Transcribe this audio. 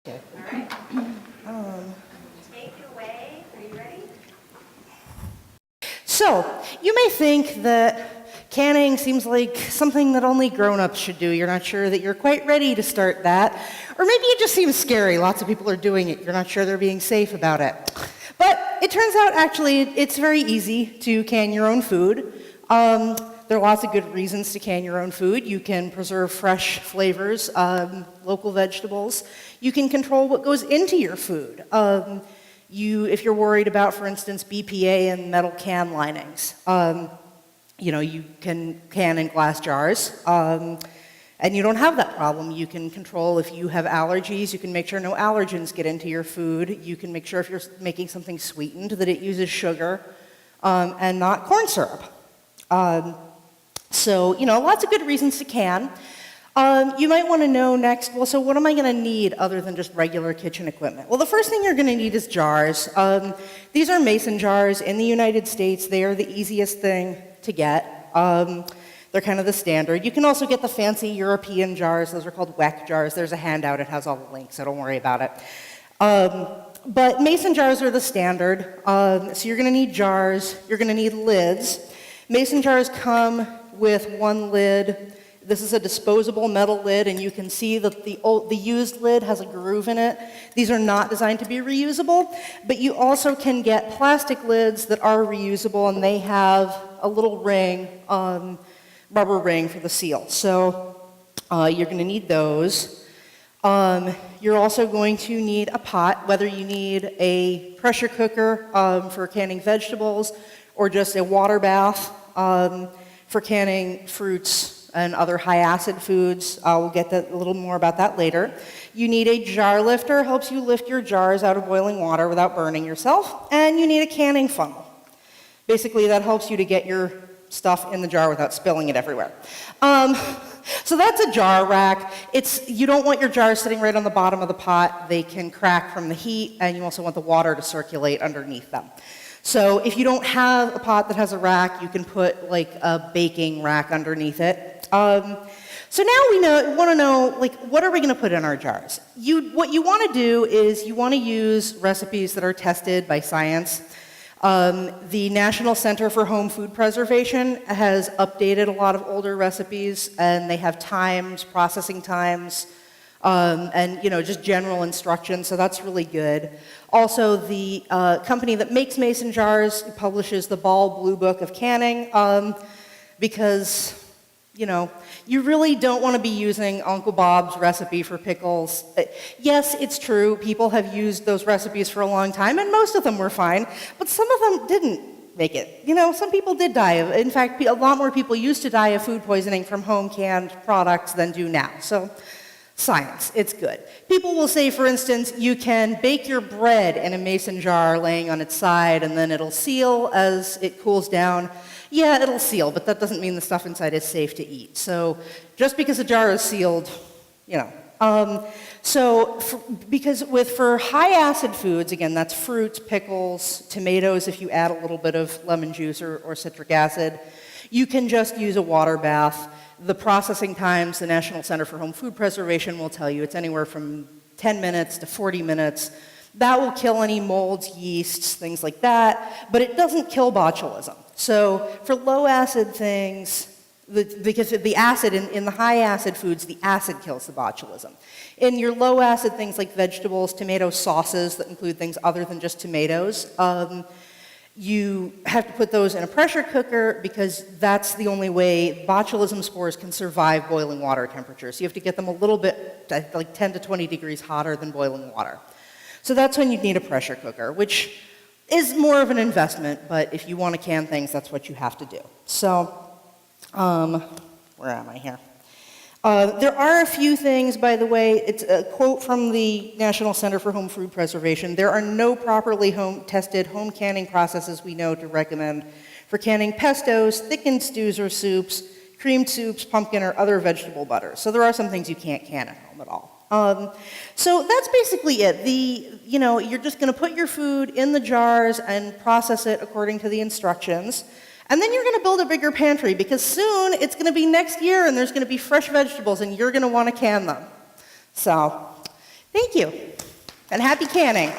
Okay. All right. Take it away. Are you ready? So, you may think that canning seems like something that only grown-ups should do. You're not sure that you're quite ready to start that. Or maybe it just seems scary. Lots of people are doing it. You're not sure they're being safe about it. But it turns out, actually, it's very easy to can your own food. There are lots of good reasons to can your own food. You can preserve fresh flavors, local vegetables. You can control what goes into your food. If you're worried about, for instance, BPA and metal can linings, you can can in glass jars, and you don't have that problem. You can control if you have allergies. You can make sure no allergens get into your food. You can make sure if you're making something sweetened that it uses sugar and not corn syrup. Lots of good reasons to can. You might want to know next, well, so what am I going to need other than just regular kitchen equipment? Well, the first thing you're going to need is jars. These are mason jars. In the United States, they are the easiest thing to get. They're kind of the standard. You can also get the fancy European jars. Those are called WEC jars. There's a handout. It has all the links, so don't worry about it. But mason jars are the standard. So you're going to need jars. You're going to need lids. Mason jars come with one lid. This is a disposable metal lid, and you can see that the used lid has a groove in it. These are not designed to be reusable, but you also can get plastic lids that are reusable, and they have a little ring, rubber ring for the seal. So you're going to need those. You're also going to need a pot, whether you need a pressure cooker for canning vegetables or just a water bath for canning fruits and other high-acid foods. We'll get a little more about that later. You need a jar lifter, helps you lift your jars out of boiling water without burning yourself. And you need a canning funnel. Basically, that helps you to get your stuff in the jar without spilling it everywhere. So that's a jar rack. You don't want your jars sitting right on the bottom of the pot. They can crack from the heat, and you also want the water to circulate underneath them. So if you don't have a pot that has a rack, you can put like a baking rack underneath it. So now we want to know, what are we going to put in our jars? What you want to do is you want to use recipes that are tested by science. The National Center for Home Food Preservation has updated a lot of older recipes, and they have times, processing times, and just general instructions, so that's really good. Also, the company that makes mason jars publishes the Ball Blue Book of Canning, because you really don't want to be using Uncle Bob's recipe for pickles. Yes, it's true, people have used those recipes for a long time, and most of them were fine, but some of them didn't make it. Some people did die of, in fact, a lot more people used to die of food poisoning from home canned products than do now. So, science, it's good. People will say, for instance, you can bake your bread in a mason jar laying on its side, and then it'll seal as it cools down. Yeah, it'll seal, but that doesn't mean the stuff inside is safe to eat. So just because a jar is sealed, for high-acid foods, again, that's fruits, pickles, tomatoes, if you add a little bit of lemon juice or citric acid, you can just use a water bath. The processing times, the National Center for Home Food Preservation will tell you it's anywhere from 10 minutes to 40 minutes. That will kill any molds, yeasts, things like that, but it doesn't kill botulism. So for low-acid things, because the acid in the high-acid foods, the acid kills the botulism. In your low-acid things like vegetables, tomato sauces that include things other than just tomatoes, you have to put those in a pressure cooker because that's the only way botulism spores can survive boiling water temperatures. You have to get them a little bit, like 10 to 20 degrees hotter than boiling water. So that's when you'd need a pressure cooker, which is more of an investment, but if you want to can things, that's what you have to do. So, where am I here? There are a few things, by the way. It's a quote from the National Center for Home Food Preservation. There are no properly tested home canning processes we know to recommend for canning pestos, thickened stews or soups, creamed soups, pumpkin, or other vegetable butters. So there are some things you can't can at home at all. So that's basically it. You're just going to put your food in the jars and process it according to the instructions. And then you're going to build a bigger pantry because soon it's going to be next year and there's going to be fresh vegetables and you're going to want to can them. So, Thank you, and happy canning.